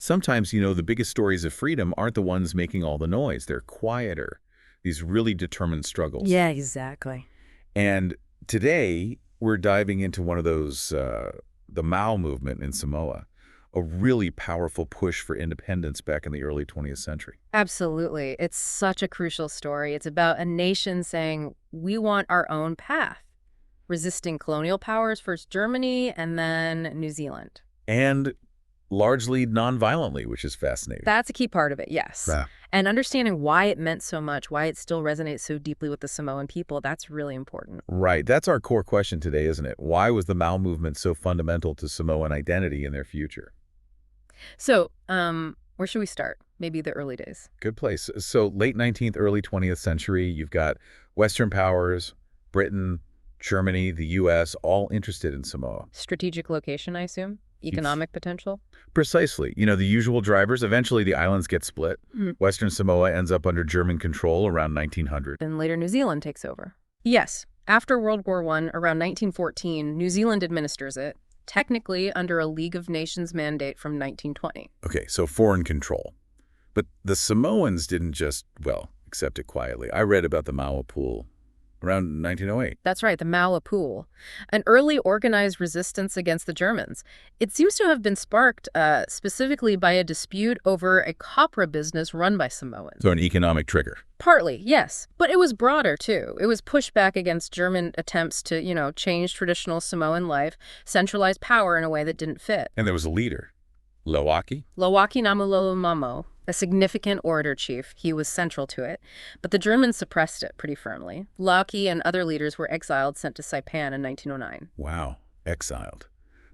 Sometimes, the biggest stories of freedom aren't the ones making all the noise. They're quieter, these really determined struggles. Yeah, exactly. And today, we're diving into one of those, the Mao movement in Samoa, a really powerful push for independence back in the early 20th century. Absolutely. It's such a crucial story. It's about a nation saying, we want our own path, resisting colonial powers, first Germany and then New Zealand. And largely nonviolently, which is fascinating. That's a key part of it, yes. Yeah. And understanding why it meant so much, why it still resonates so deeply with the Samoan people, that's really important. Right. That's our core question today, isn't it? Why was the Mao movement so fundamental to Samoan identity and their future? So, where should we start? Maybe the early days. Good place. So late 19th, early 20th century, you've got Western powers, Britain, Germany, the U.S., all interested in Samoa. Strategic location, I assume? Economic potential? Precisely. The usual drivers. Eventually, the islands get split. Western Samoa ends up under German control around 1900. Then later New Zealand takes over. Yes. After World War I, around 1914, New Zealand administers it, technically under a League of Nations mandate from 1920. Okay, so foreign control. But the Samoans didn't just, accept it quietly. I read about the Maua Pool around 1908. That's right, the Maua Pool, an early organized resistance against the Germans. It seems to have been sparked specifically by a dispute over a copra business run by Samoans. So an economic trigger. Partly, yes. But it was broader, too. It was pushback against German attempts to, change traditional Samoan life, centralize power in a way that didn't fit. And there was a leader, Lowaki. Lowaki Namulolomamo, a significant orator chief. He was central to it. But the Germans suppressed it pretty firmly. Lowaki and other leaders were exiled, sent to Saipan in 1909. Wow, exiled.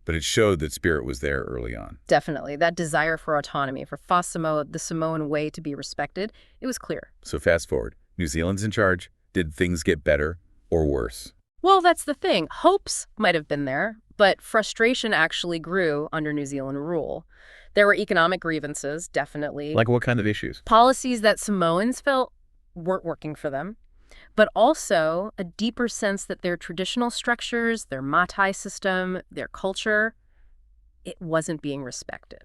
But it showed that spirit was there early on. Definitely. That desire for autonomy, for Fa Samoa, the Samoan way to be respected, it was clear. So fast forward. New Zealand's in charge. Did things get better or worse? Well, that's the thing. Hopes might have been there, but frustration actually grew under New Zealand rule. There were economic grievances, definitely. Like what kind of issues? Policies that Samoans felt weren't working for them, but also a deeper sense that their traditional structures, their matai system, their culture, it wasn't being respected.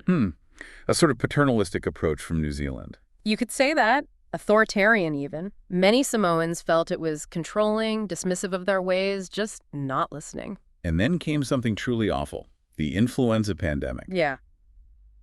A sort of paternalistic approach from New Zealand. You could say that. Authoritarian, even. Many Samoans felt it was controlling, dismissive of their ways, just not listening. And then came something truly awful, the influenza pandemic. Yeah.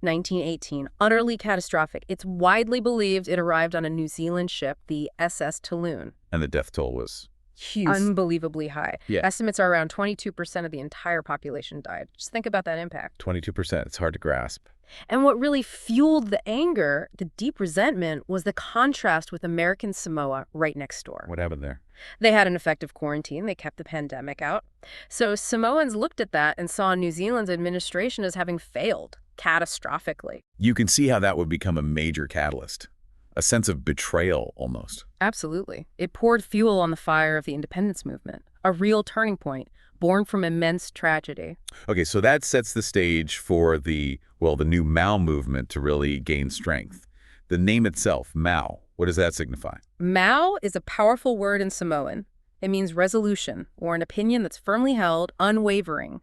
1918, utterly catastrophic. It's widely believed it arrived on a New Zealand ship, the SS Tulun. And the death toll was Huge. Unbelievably high. Yeah. Estimates are around 22% of the entire population died. Just think about that impact. 22%. It's hard to grasp. And what really fueled the anger, the deep resentment, was the contrast with American Samoa right next door. What happened there? They had an effective quarantine. They kept the pandemic out. So Samoans looked at that and saw New Zealand's administration as having failed catastrophically. You can see how that would become a major catalyst. A sense of betrayal, almost. Absolutely. It poured fuel on the fire of the independence movement, a real turning point, born from immense tragedy. Okay, so that sets the stage for the new Mao movement to really gain strength. The name itself, Mao, what does that signify? Mao is a powerful word in Samoan. It means resolution, or an opinion that's firmly held, unwavering,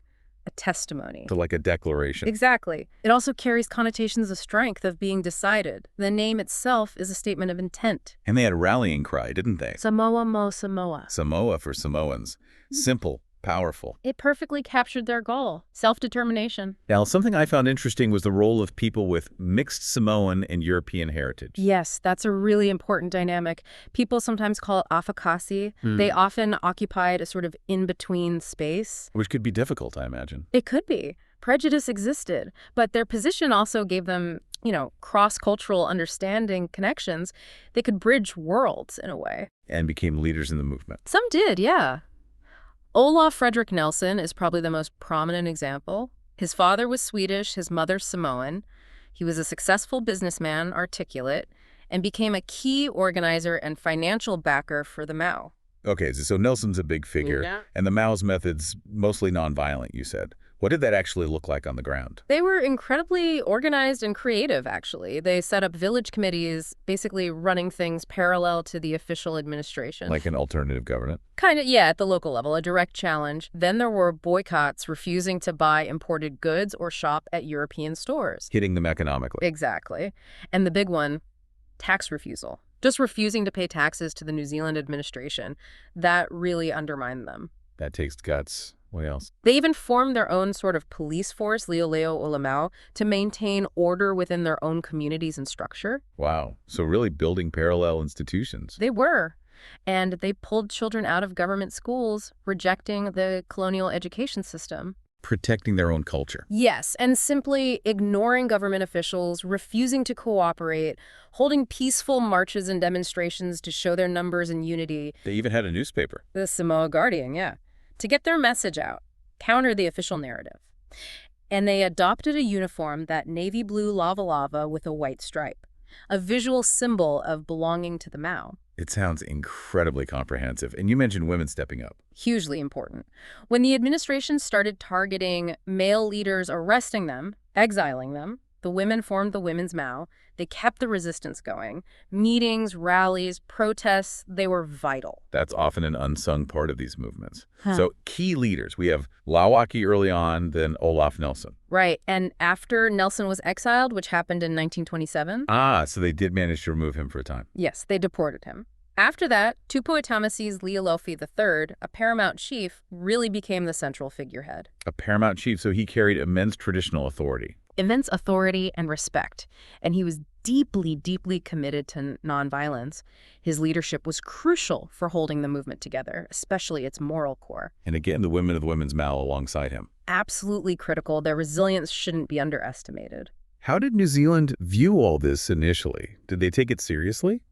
a testimony. So like a declaration. Exactly. It also carries connotations of strength, of being decided. The name itself is a statement of intent. And they had a rallying cry, didn't they? Samoa mo Samoa. Samoa for Samoans. Simple. Powerful. It perfectly captured their goal, self-determination. Now, something I found interesting was the role of people with mixed Samoan and European heritage. Yes, that's a really important dynamic. People sometimes call it afakasi. They often occupied a sort of in-between space. Which could be difficult, I imagine. It could be. Prejudice existed, but their position also gave them, cross-cultural understanding connections. They could bridge worlds in a way. And became leaders in the movement. Some did, yeah. Olaf Fredrik Nelson is probably the most prominent example. His father was Swedish, his mother Samoan. He was a successful businessman, articulate, and became a key organizer and financial backer for the Mao. Okay, so Nelson's a big figure, and the Mao's methods mostly nonviolent, you said. What did that actually look like on the ground? They were incredibly organized and creative, actually. They set up village committees, basically running things parallel to the official administration. Like an alternative government? Kind of, yeah, at the local level, a direct challenge. Then there were boycotts, refusing to buy imported goods or shop at European stores. Hitting them economically. Exactly. And the big one, tax refusal. Just refusing to pay taxes to the New Zealand administration. That really undermined them. That takes guts. What else? They even formed their own sort of police force, Leoleo Olamau, to maintain order within their own communities and structure. Wow. So really building parallel institutions. They were. And they pulled children out of government schools, rejecting the colonial education system. Protecting their own culture. Yes, and simply ignoring government officials, refusing to cooperate, holding peaceful marches and demonstrations to show their numbers and unity. They even had a newspaper. The Samoa Guardian, yeah. To get their message out, counter the official narrative. And they adopted a uniform, that navy blue lava with a white stripe, a visual symbol of belonging to the Mau. It sounds incredibly comprehensive. And you mentioned women stepping up. Hugely important. When the administration started targeting male leaders, arresting them, exiling them, the women formed the Women's Mau. They kept the resistance going. Meetings, rallies, protests, they were vital. That's often an unsung part of these movements. So key leaders, we have Lawaki early on, then Olaf Nelson. Right, and after Nelson was exiled, which happened in 1927. So they did manage to remove him for a time. Yes, they deported him. After that, Tupua Tamasese Lealofi III, a paramount chief, really became the central figurehead. A paramount chief, so he carried immense traditional authority. Immense authority and respect, and he was deeply, deeply committed to nonviolence. His leadership was crucial for holding the movement together, especially its moral core. And again, the women of the Women's Mau alongside him. Absolutely critical. Their resilience shouldn't be underestimated. How did New Zealand view all this initially? Did they take it seriously?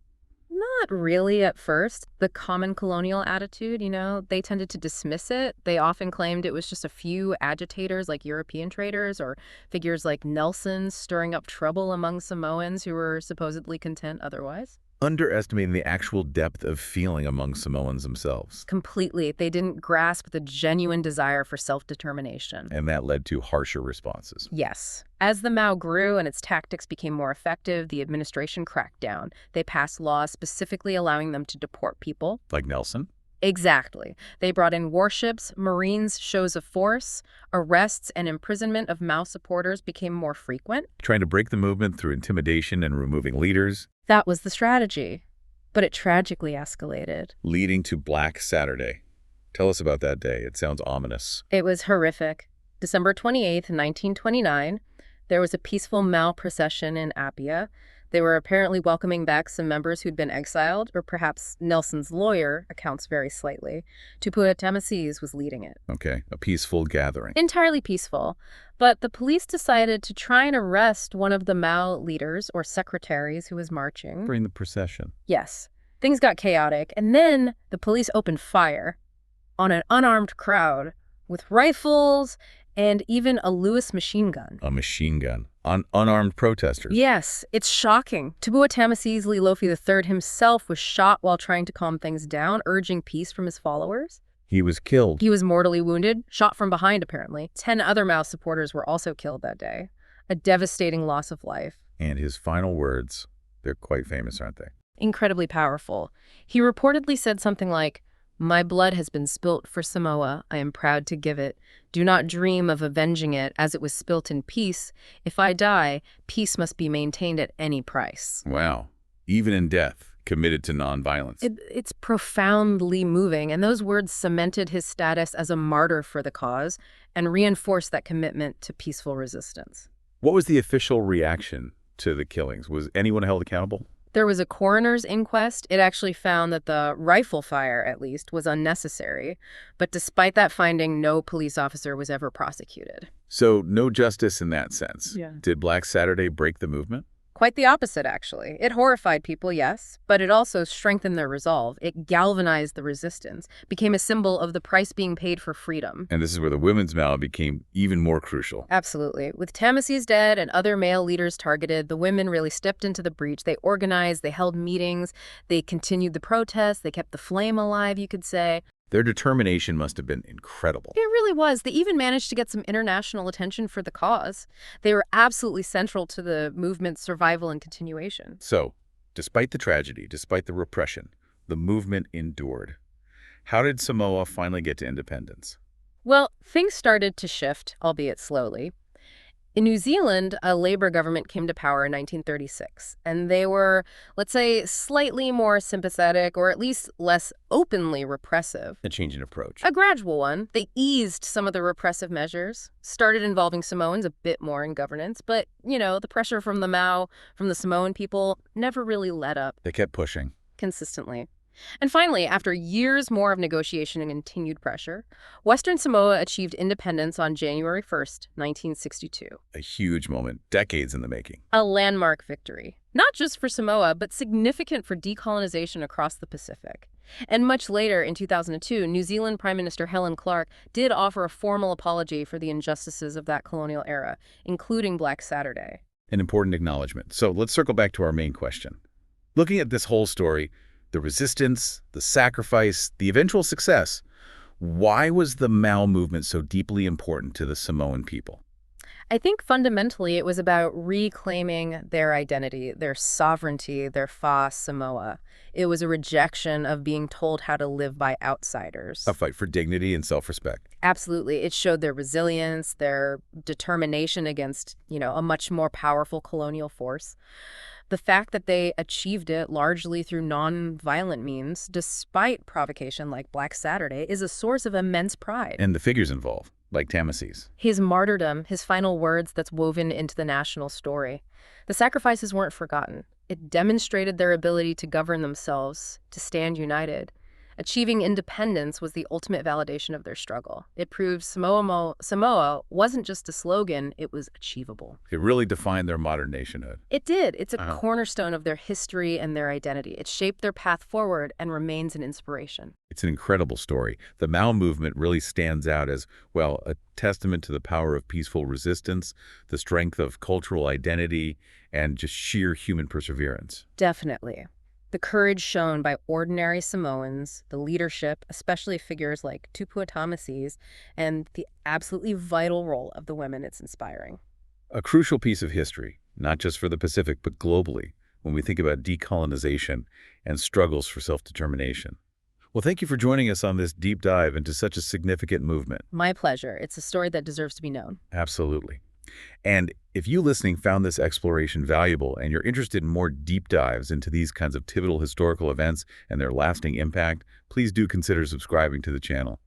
Not really at first. The common colonial attitude, they tended to dismiss it. They often claimed it was just a few agitators like European traders or figures like Nelson stirring up trouble among Samoans who were supposedly content otherwise. Underestimating the actual depth of feeling among Samoans themselves. Completely. They didn't grasp the genuine desire for self-determination. And that led to harsher responses. Yes. As the Mau grew and its tactics became more effective, the administration cracked down. They passed laws specifically allowing them to deport people. Like Nelson? Exactly. They brought in warships, Marines, shows of force, arrests and imprisonment of Mau supporters became more frequent. Trying to break the movement through intimidation and removing leaders. That was the strategy. But it tragically escalated. Leading to Black Saturday. Tell us about that day. It sounds ominous. It was horrific. December 28th, 1929, there was a peaceful Mau procession in Apia. They were apparently welcoming back some members who'd been exiled, or perhaps Nelson's lawyer accounts very slightly. Tupua Tamasese was leading it. Okay, a peaceful gathering. Entirely peaceful. But the police decided to try and arrest one of the Mau leaders, or secretaries, who was marching. During the procession. Yes. Things got chaotic, and then the police opened fire on an unarmed crowd with rifles and even a Lewis machine gun. A machine gun. On unarmed protesters. Yes, it's shocking. Tupua Tamasese Lealofi III himself was shot while trying to calm things down, urging peace from his followers. He was killed. He was mortally wounded, shot from behind apparently. 10 other Mau supporters were also killed that day. A devastating loss of life. And his final words, they're quite famous, aren't they? Incredibly powerful. He reportedly said something like, "My blood has been spilt for Samoa. I am proud to give it. Do not dream of avenging it as it was spilt in peace. If I die, peace must be maintained at any price." Wow. Even in death, committed to nonviolence. It's profoundly moving, and those words cemented his status as a martyr for the cause and reinforced that commitment to peaceful resistance. What was the official reaction to the killings? Was anyone held accountable? There was a coroner's inquest. It actually found that the rifle fire, at least, was unnecessary. But despite that finding, no police officer was ever prosecuted. So no justice in that sense. Yeah. Did Black Saturday break the movement? Quite the opposite, actually. It horrified people, yes, but it also strengthened their resolve. It galvanized the resistance, became a symbol of the price being paid for freedom. And this is where the Women's Mau became even more crucial. Absolutely. With Tamasese dead and other male leaders targeted, the women really stepped into the breach. They organized, they held meetings, they continued the protests, they kept the flame alive, you could say. Their determination must have been incredible. It really was. They even managed to get some international attention for the cause. They were absolutely central to the movement's survival and continuation. So, despite the tragedy, despite the repression, the movement endured. How did Samoa finally get to independence? Well, things started to shift, albeit slowly. In New Zealand, a Labour government came to power in 1936, and they were, let's say, slightly more sympathetic or at least less openly repressive. A change in approach. A gradual one. They eased some of the repressive measures, started involving Samoans a bit more in governance, but, the pressure from from the Samoan people, never really let up They kept pushing. consistently. And finally, after years more of negotiation and continued pressure, Western Samoa achieved independence on January 1st, 1962. A huge moment, decades in the making. A landmark victory, not just for Samoa, but significant for decolonization across the Pacific. And much later, in 2002, New Zealand Prime Minister Helen Clark did offer a formal apology for the injustices of that colonial era, including Black Saturday. An important acknowledgement. So let's circle back to our main question. Looking at this whole story, the resistance, the sacrifice, the eventual success, why was the Mau movement so deeply important to the Samoan people? I think fundamentally it was about reclaiming their identity, their sovereignty, their fa Samoa. It was a rejection of being told how to live by outsiders. A fight for dignity and self-respect. Absolutely. It showed their resilience, their determination against, a much more powerful colonial force. The fact that they achieved it largely through non-violent means, despite provocation like Black Saturday, is a source of immense pride. And the figures involved, like Tamasese's. His martyrdom, his final words that's woven into the national story. The sacrifices weren't forgotten. It demonstrated their ability to govern themselves, to stand united. Achieving independence was the ultimate validation of their struggle. It proved Samoa wasn't just a slogan, it was achievable. It really defined their modern nationhood. It did. It's a cornerstone of their history and their identity. It shaped their path forward and remains an inspiration. It's an incredible story. The Mau movement really stands out as, well, a testament to the power of peaceful resistance, the strength of cultural identity, and just sheer human perseverance. Definitely. The courage shown by ordinary Samoans, the leadership, especially figures like Tupua Tamasese, and the absolutely vital role of the women it's inspiring. A crucial piece of history, not just for the Pacific, but globally, when we think about decolonization and struggles for self-determination. Well, thank you for joining us on this deep dive into such a significant movement. My pleasure. It's a story that deserves to be known. Absolutely. And if you listening found this exploration valuable and you're interested in more deep dives into these kinds of pivotal historical events and their lasting impact, please do consider subscribing to the channel.